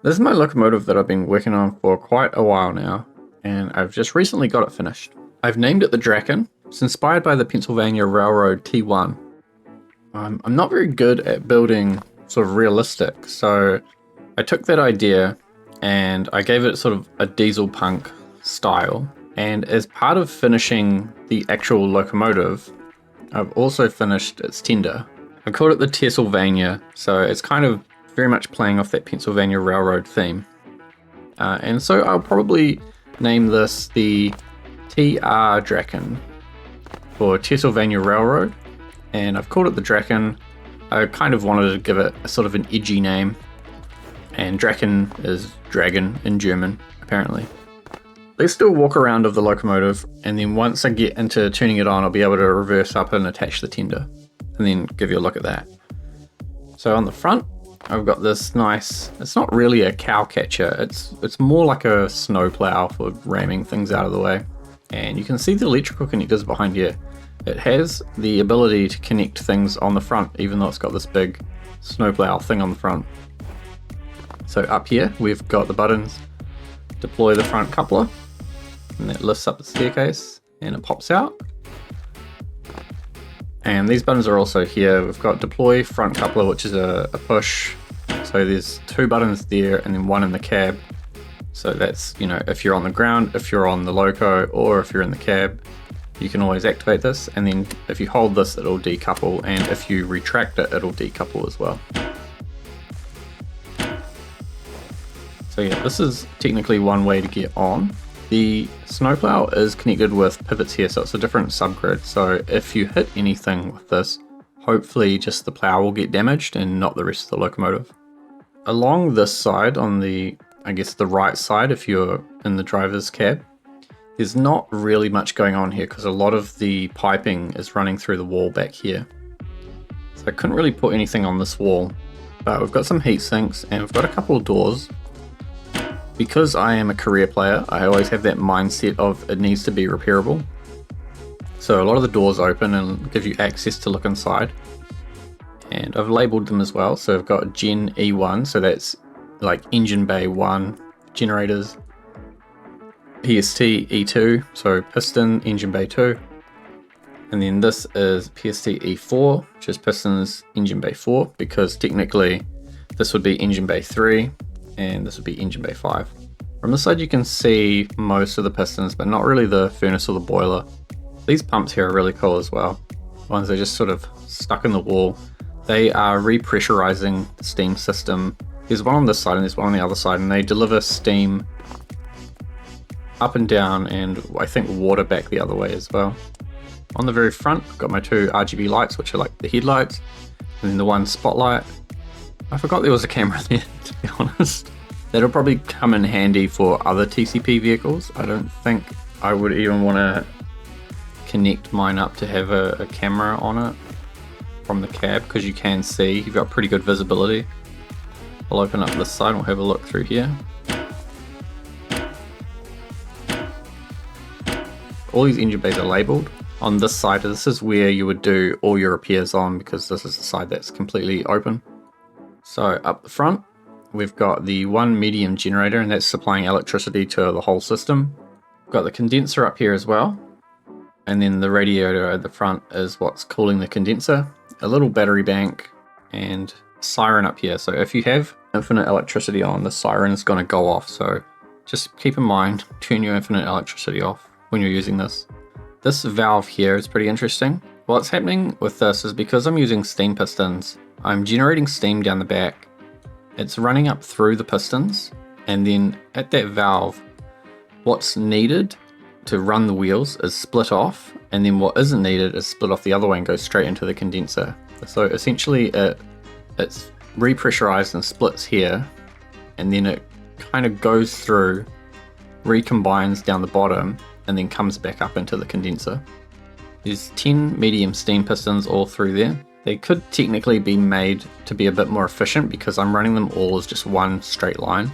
This is my locomotive that I've been working on for quite a while now, and I've just recently got it finished. I've named it the Drachen. It's inspired by the Pennsylvania Railroad T1. I'm not very good at building sort of realistic, so I took that idea and I gave it sort of a dieselpunk style. And as part of finishing the actual locomotive, I've also finished its tender. I called it the Pennsylvania, so it's kind of very much playing off that Pennsylvania Railroad theme. And so I'll probably name this the TR-Drachen for Pennsylvania Railroad, and I've called it the Drachen. I kind of wanted to give it a sort of an edgy name, and Drachen is dragon in German, apparently. Let's do a walk around of the locomotive, and then once I get into turning it on, I'll be able to reverse up and attach the tender, and then give you a look at that. So on the front, I've got this nice, it's not really a cow catcher, it's more like a snow plow for ramming things out of the way. And you can see the electrical connectors behind here. It has the ability to connect things on the front, even though it's got this big snowplow thing on the front. So up here, we've got the buttons, deploy the front coupler, and that lifts up the staircase and it pops out. And these buttons are also here. We've got deploy front coupler, which is a push. So there's two buttons there and then one in the cab. So that's, you know, if you're on the ground, if you're on the loco, or if you're in the cab, you can always activate this. And then if you hold this, it'll decouple. And if you retract it, it'll decouple as well. So yeah, this is technically one way to get on. The snowplow is connected with pivots here, so it's a different subgrid. So if you hit anything with this, hopefully just the plow will get damaged and not the rest of the locomotive. Along this side, on the, I guess the right side if you're in the driver's cab, there's not really much going on here because a lot of the piping is running through the wall back here. So I couldn't really put anything on this wall, but we've got some heat sinks and we've got a couple of doors. Because I am a career player, I always have that mindset of it needs to be repairable. So a lot of the doors open and give you access to look inside. And I've labeled them as well. So I've got Gen E1, so that's like engine bay 1 generators. PST E2, so piston engine bay 2. And then this is PST E4, which is pistons engine bay 4, because technically this would be engine bay 3. And this would be engine bay 5. From this side you can see most of the pistons, but not really the furnace or the boiler. These pumps here are really cool as well. Ones that are just sort of stuck in the wall. They are repressurizing the steam system. There's one on this side and there's one on the other side, and they deliver steam up and down and I think water back the other way as well. On the very front, I've got my two RGB lights, which are like the headlights, and then the one spotlight. I forgot there was a camera there, to be honest. That'll probably come in handy for other TCP vehicles. I don't think I would even want to connect mine up to have a camera on it from the cab, because you can see, you've got pretty good visibility. I'll open up this side and we'll have a look through here. All these engine bays are labelled. On this side, this is where you would do all your repairs on, because this is the side that's completely open. So up the front, we've got the one medium generator, and that's supplying electricity to the whole system. We've got the condenser up here as well. And then the radiator at the front is what's cooling the condenser. A little battery bank and siren up here. So if you have infinite electricity on, the siren is going to go off. So just keep in mind, turn your infinite electricity off when you're using this. This valve here is pretty interesting. What's happening with this is because I'm using steam pistons, I'm generating steam down the back. It's running up through the pistons, and then at that valve, what's needed to run the wheels is split off, and then what isn't needed is split off the other way and goes straight into the condenser. So essentially it's repressurized and splits here, and then it kind of goes through, recombines down the bottom, and then comes back up into the condenser. There's 10 medium steam pistons all through there. They could technically be made to be a bit more efficient because I'm running them all as just one straight line.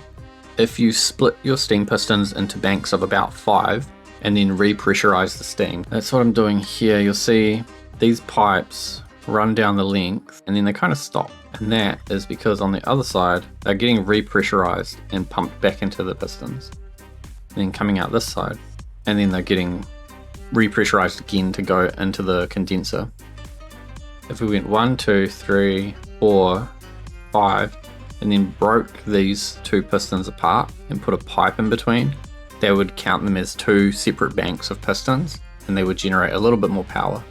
If you split your steam pistons into banks of about 5 and then repressurize the steam, that's what I'm doing here. You'll see these pipes run down the length and then they kind of stop. And that is because on the other side, they're getting repressurized and pumped back into the pistons. And then coming out this side, and then they're getting repressurized again to go into the condenser. If we went 1, 2, 3, 4, 5, and then broke these two pistons apart and put a pipe in between, they would count them as two separate banks of pistons and they would generate a little bit more power.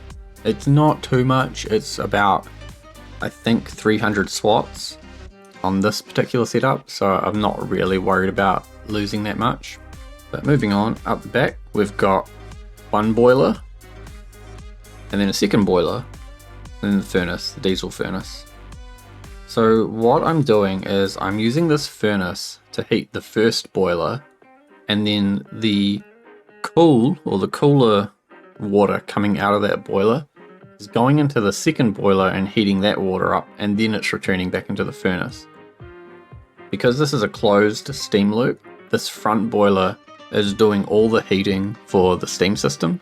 It's not too much, it's about, I think, 300 swats on this particular setup, so I'm not really worried about losing that much. But moving on, up the back, we've got one boiler, and then a second boiler, and then the furnace, the diesel furnace. So what I'm doing is I'm using this furnace to heat the first boiler, and then the cooler water coming out of that boiler is going into the second boiler and heating that water up, and then it's returning back into the furnace. Because this is a closed steam loop, this front boiler is doing all the heating for the steam system,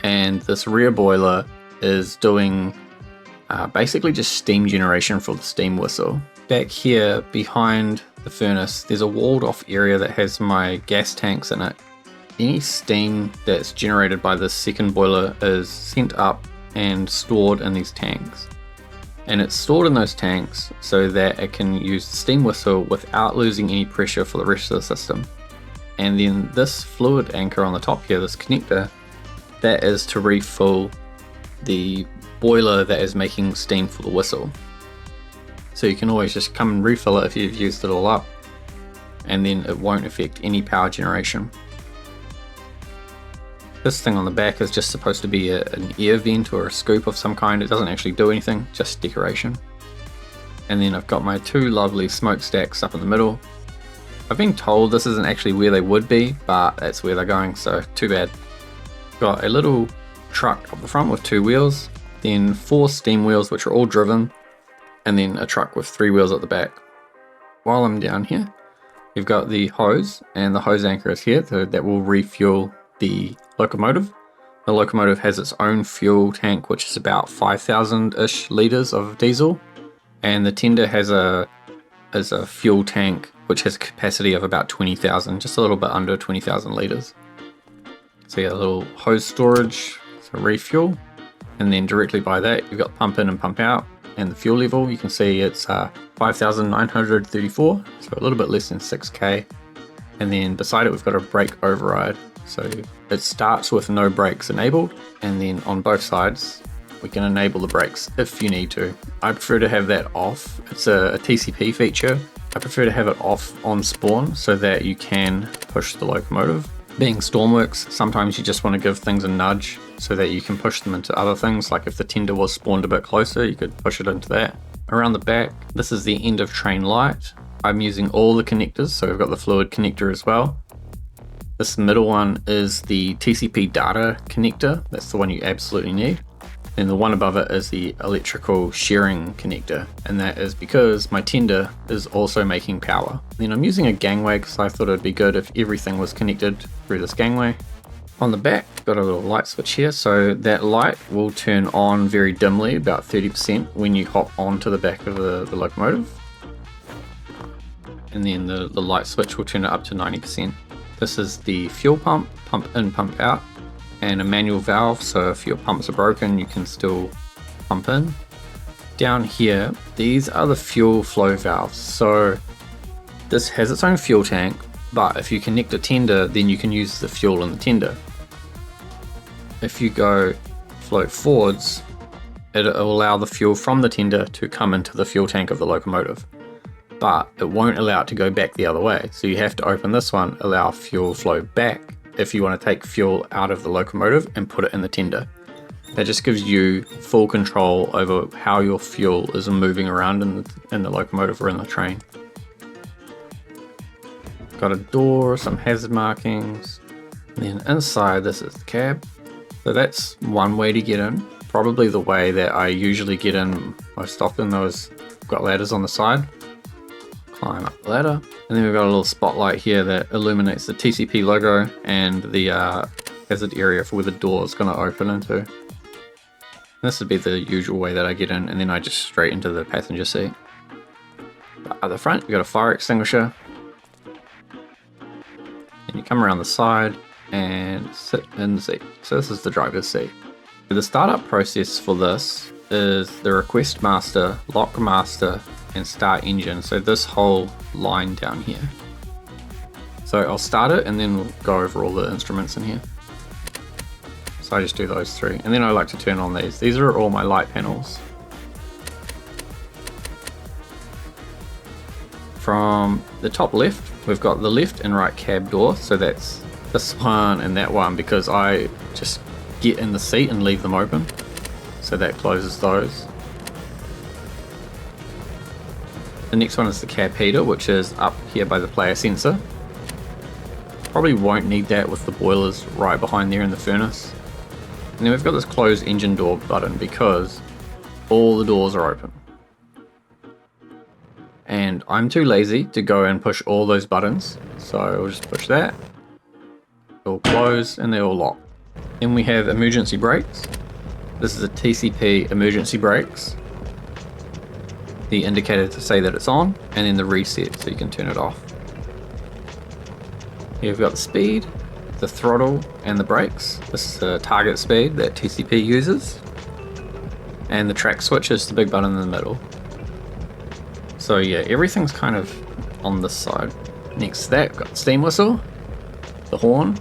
and this rear boiler is doing basically just steam generation for the steam whistle. Back here behind the furnace, there's a walled off area that has my gas tanks in it. Any steam that's generated by this second boiler is sent up and stored in these tanks. And it's stored in those tanks so that it can use the steam whistle without losing any pressure for the rest of the system. And then this fluid anchor on the top here, this connector, that is to refill the boiler that is making steam for the whistle. So you can always just come and refill it if you've used it all up, and then it won't affect any power generation. This thing on the back is just supposed to be an air vent or a scoop of some kind. It doesn't actually do anything, just decoration. And then I've got my two lovely smokestacks up in the middle. I've been told this isn't actually where they would be, but that's where they're going, so too bad. Got a little truck up the front with 2 wheels, then 4 steam wheels which are all driven, and then a truck with 3 wheels at the back. While I'm down here, we've got the hose, and the hose anchor is here, so that will refuel the locomotive. The locomotive has its own fuel tank, which is about 5,000-ish litres of diesel, and the tender has a fuel tank which has a capacity of about 20,000, just a little bit under 20,000 litres. So yeah, a little hose storage, so refuel, and then directly by that you've got pump in and pump out, and the fuel level, you can see it's 5,934, so a little bit less than 6k. And then beside it we've got a brake override, so it starts with no brakes enabled, and then on both sides we can enable the brakes if you need to. I prefer to have that off. It's a TCP feature. I prefer to have it off on spawn so that you can push the locomotive. Being Stormworks, sometimes you just want to give things a nudge so that you can push them into other things, like if the tender was spawned a bit closer, you could push it into that. Around the back, this is the end of train light. I'm using all the connectors, so we've got the fluid connector as well. This middle one is the TCP data connector, that's the one you absolutely need. And the one above it is the electrical shearing connector, and that is because my tender is also making power. Then I'm using a gangway because I thought it'd be good if everything was connected through this gangway. On the back, got a little light switch here, so that light will turn on very dimly, about 30% when you hop onto the back of the locomotive. And then the light switch will turn it up to 90%. This is the fuel pump, pump in, pump out, and a manual valve, so if your pumps are broken you can still pump in. Down here, these are the fuel flow valves. So this has its own fuel tank, but if you connect a tender then you can use the fuel in the tender. If you go flow forwards, it will allow the fuel from the tender to come into the fuel tank of the locomotive, but it won't allow it to go back the other way, so you have to open this one, allow fuel flow back if you want to take fuel out of the locomotive and put it in the tender. That just gives you full control over how your fuel is moving around in the locomotive or in the train. Got a door, some hazard markings, and then inside this is the cab. So that's one way to get in, probably the way that I usually get in most often, though, is got ladders on the side. Climb up the ladder, and then we've got a little spotlight here that illuminates the TCP logo and the hazard area for where the door is going to open into. This would be the usual way that I get in, and then I just straight into the passenger seat. But at the front, you've got a fire extinguisher. And you come around the side and sit in the seat. So this is the driver's seat. The startup process for this is the request master, lock master, and start engine. So this whole line down here. So I'll start it and then we'll go over all the instruments in here. So I just do those three. And then I like to turn on these. These are all my light panels. From the top left, we've got the left and right cab door. So that's this one and that one, because I just get in the seat and leave them open. So that closes those. The next one is the cab heater, which is up here by the player sensor. Probably won't need that with the boilers right behind there in the furnace. And then we've got this close engine door button because all the doors are open. And I'm too lazy to go and push all those buttons, so we'll just push that. They'll close and they'll lock. Then we have emergency brakes. This is a TCP emergency brakes. The indicator to say that it's on, and then the reset so you can turn it off. Here we've got the speed, the throttle, and the brakes. This is the target speed that TCP uses. And the track switch is the big button in the middle. So yeah, everything's kind of on this side. Next to that, we've got the steam whistle, the horn,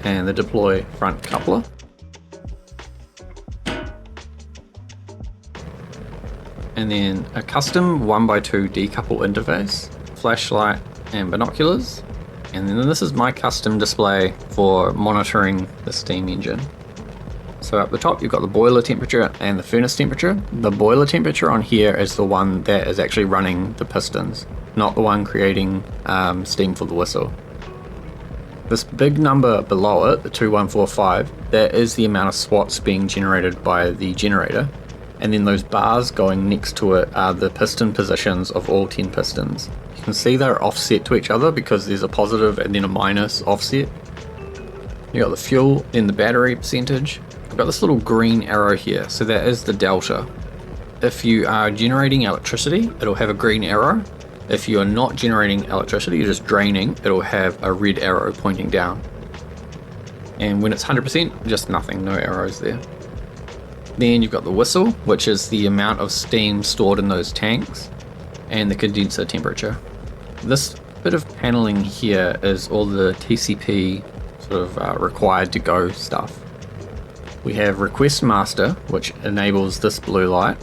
and the deploy front coupler. And then a custom 1x2 decouple interface, flashlight, and binoculars. And then this is my custom display for monitoring the steam engine. So up the top you've got the boiler temperature and the furnace temperature. The boiler temperature on here is the one that is actually running the pistons, not the one creating steam for the whistle. This big number below it, the 2145, that is the amount of swats being generated by the generator. And then those bars going next to it are the piston positions of all 10 pistons. You can see they're offset to each other because there's a positive and then a minus offset. You got the fuel, then the battery percentage. I've got this little green arrow here, so that is the delta. If you are generating electricity, it'll have a green arrow. If you are not generating electricity, you're just draining, it'll have a red arrow pointing down. And when it's 100%, just nothing, no arrows there. Then you've got the whistle, which is the amount of steam stored in those tanks, and the condenser temperature. This bit of paneling here is all the TCP sort of required to go stuff. We have request master, which enables this blue light,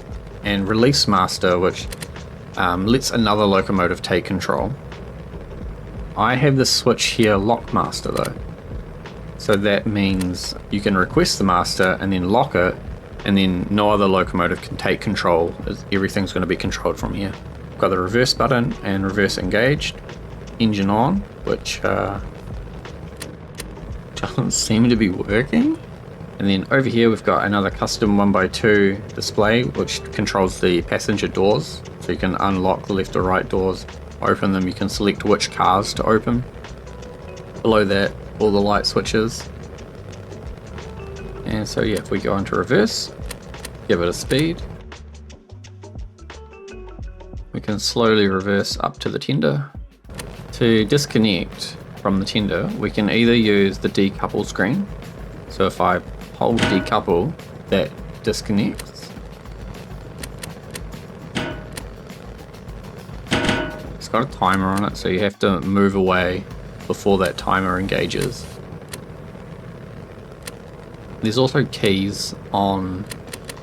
and release master, which lets another locomotive take control. I have this switch here, lock master though. So that means you can request the master and then lock it, and then no other locomotive can take control. Everything's going to be controlled from here. Got the reverse button and reverse engaged. Engine on, which doesn't seem to be working. And then over here we've got another custom 1x2 display which controls the passenger doors. So you can unlock the left or right doors, open them, you can select which cars to open. Below that, all the light switches. And so yeah, if we go into reverse, give it a speed, we can slowly reverse up to the tender. To disconnect from the tender, we can either use the decouple screen. So if I hold decouple, that disconnects. It's got a timer on it, so you have to move away before that timer engages. There's also keys on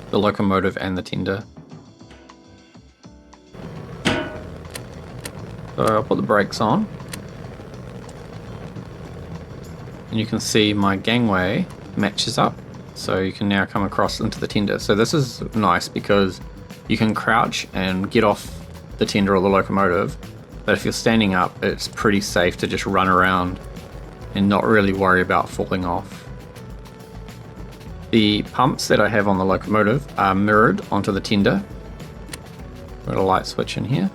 the locomotive and the tender. So I'll put the brakes on. And you can see my gangway matches up. So you can now come across into the tender. So this is nice because you can crouch and get off the tender or the locomotive. But if you're standing up, it's pretty safe to just run around and not really worry about falling off. The pumps that I have on the locomotive are mirrored onto the tender. Got a light switch in here,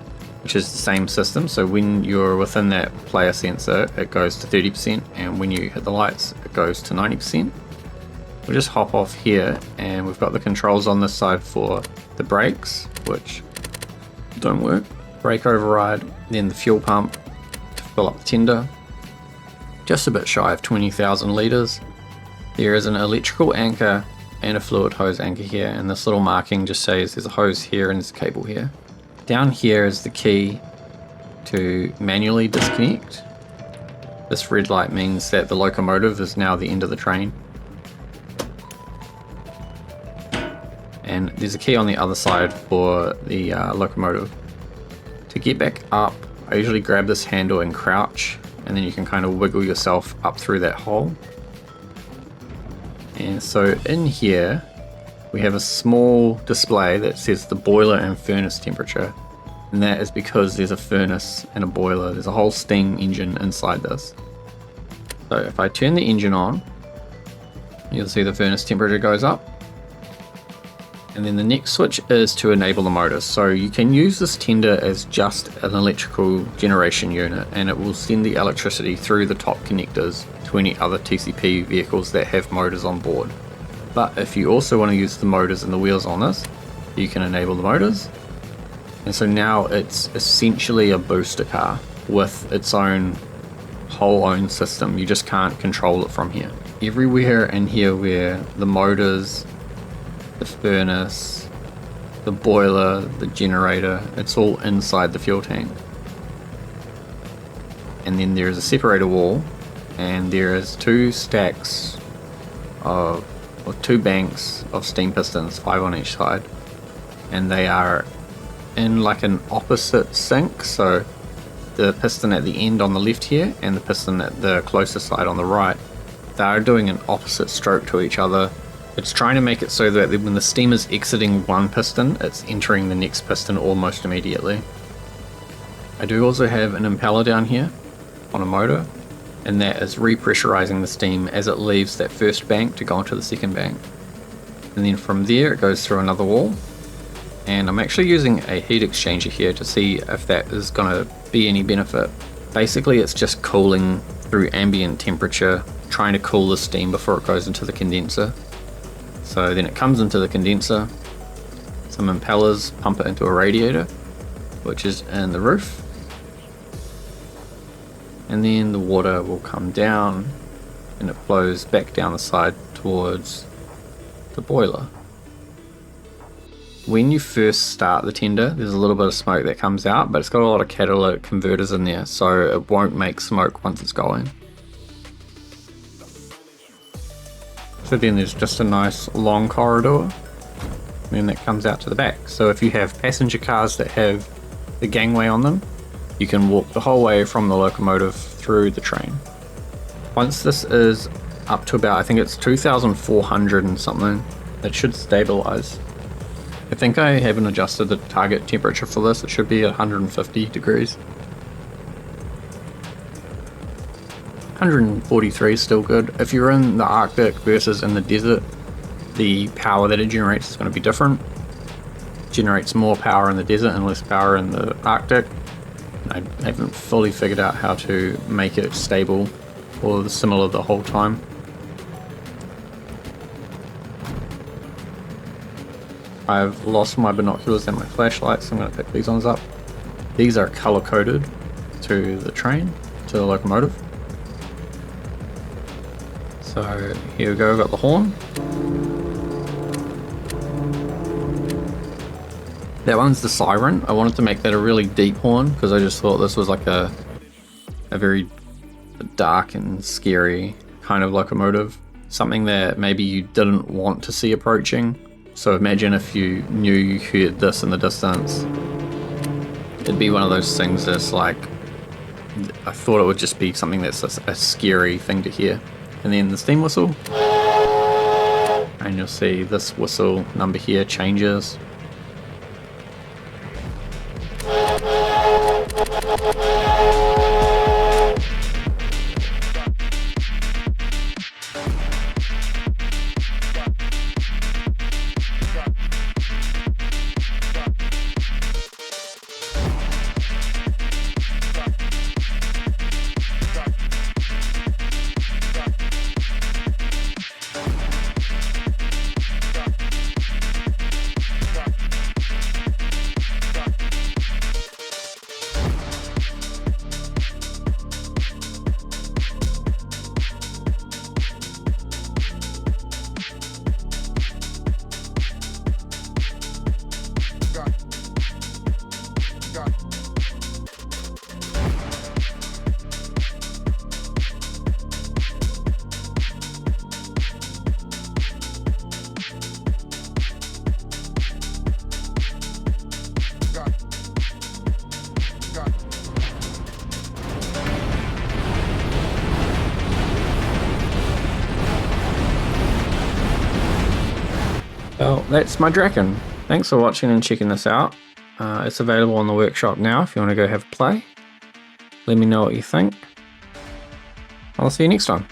which is the same system. So when you're within that player sensor, it goes to 30%, and when you hit the lights, it goes to 90%. we'll just hop off here, and we've got the controls on this side for the brakes, which don't work. Brake override, then the fuel pump to fill up the tender. Just a bit shy of 20,000 litres. There is an electrical anchor and a fluid hose anchor here, and this little marking just says there's a hose here and there's a cable here. Down here is the key to manually disconnect. This red light means that the locomotive is now the end of the train. And there's a key on the other side for the locomotive. To get back up, I usually grab this handle and crouch, and then you can kind of wiggle yourself up through that hole. And so in here we have a small display that says the boiler and furnace temperature, and that is because there's a furnace and a boiler. There's a whole steam engine inside this. So if I turn the engine on, you'll see the furnace temperature goes up. And then the next switch is to enable the motors. So you can use this tender as just an electrical generation unit, and it will send the electricity through the top connectors to any other TCP vehicles that have motors on board. But if you also want to use the motors and the wheels on this, you can enable the motors. And so now it's essentially a booster car with its own whole own system. You just can't control it from here. Everywhere in here where the motors, the furnace, the boiler, the generator, it's all inside the fuel tank. And then there is a separator wall, and there is two stacks of, or two banks of steam pistons, 5 on each side, and they are in like an opposite sync. So the piston at the end on the left here and the piston at the closest side on the right, they are doing an opposite stroke to each other. It's trying to make it so that when the steam is exiting one piston, it's entering the next piston almost immediately. I do also have an impeller down here on a motor, and that is repressurizing the steam as it leaves that first bank to go into the second bank. And then from there it goes through another wall, and I'm actually using a heat exchanger here to see if that is going to be any benefit. Basically it's just cooling through ambient temperature, trying to cool the steam before it goes into the condenser. So then it comes into the condenser, some impellers pump it into a radiator, which is in the roof, and then the water will come down and it flows back down the side towards the boiler. When you first start the tender, there's a little bit of smoke that comes out, but it's got a lot of catalytic converters in there, so it won't make smoke once it's going. So then there's just a nice long corridor, and then that comes out to the back. So if you have passenger cars that have the gangway on them, you can walk the whole way from the locomotive through the train. Once this is up to about, I think it's 2,400 and something, it should stabilize. I think I haven't adjusted the target temperature for this. It should be 150 degrees. 143 is still good. If you're in the Arctic versus in the desert, the power that it generates is going to be different. It generates more power in the desert and less power in the Arctic. I haven't fully figured out how to make it stable or similar the whole time. I've lost my binoculars and my flashlights, so I'm going to pick these ones up. These are color coded to the train, to the locomotive. So here we go, got the horn. That one's the siren. I wanted to make that a really deep horn because I just thought this was like a very dark and scary kind of locomotive. Something that maybe you didn't want to see approaching. So imagine if you knew you heard this in the distance. It'd be one of those things that's like, I thought it would just be something that's a scary thing to hear. And then the steam whistle. And you'll see this whistle number here changes. Well, that's my Drachen. Thanks for watching and checking this out. It's available in the workshop now if you want to go have a play. Let me know what you think. I'll see you next time.